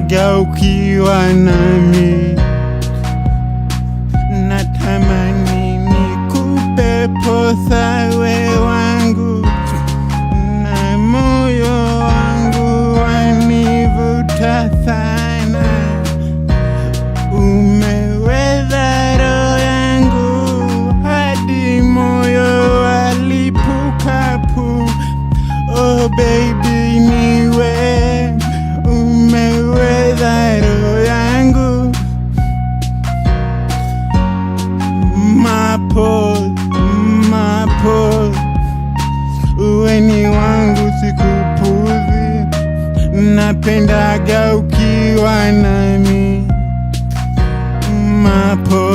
napendaga ukiwa nami, natamani nikupe posa we wangu, na moyo wangu wanivuta sana. Umeweza roho yangu hadi moyo walipuka pu. Oh baby niwe umeweza roho yangu. Mapo uwe ni wangu sikupuzi, napendaga ukiwa nami. Mapo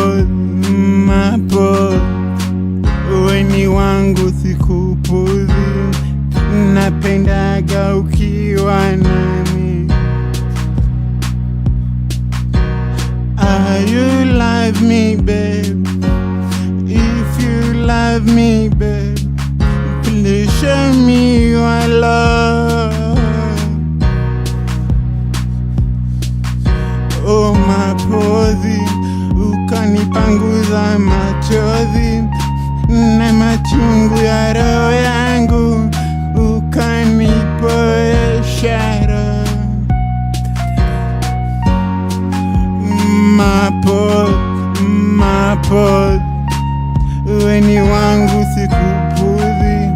uwe ni wangu sikupuzi, napendaga ukiwa nami. You love me babe, if you love me babe, please show me your love. Oh mapozi, ukanipanguza machozi na machungu ya roho yangu, ukanipoesha roho. Mapo uwe ni wangu sikupuzi,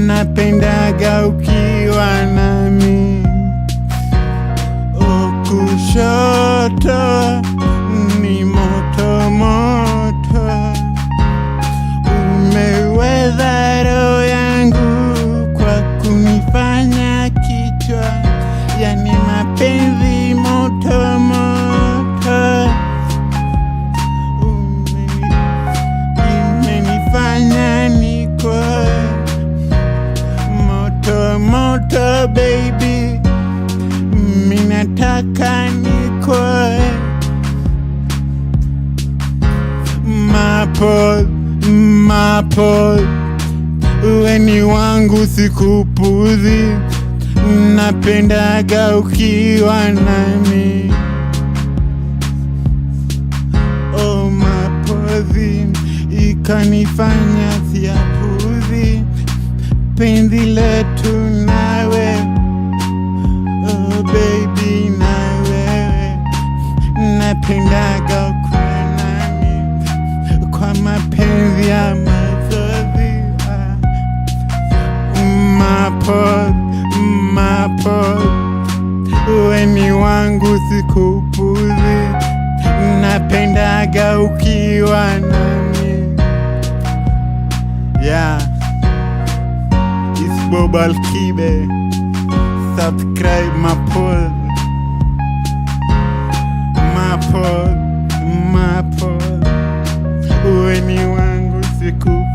napendaga ukiwa nami. Kushoto ni moto moto, umeweza roho yangu kwa kunifanya kichwa, yani mapenzi moto moto. Umenifanya niko moto moto baby, minataka nikoe. Mapo uwe ni wangu sikupuzi, napendaga ukiwa nami. Oh mapozi ikanifanya siapuzi penzi letu nawe. Oh baby na wewe napendaga kuwa nami kwa mapenzi ya mazoezi. Mapo uwe ni wangu sikupuzi, napendaga ukiwa nami. Yeah, it's Bobal Kibe. Subscribe Mapo uwe ni wangu siku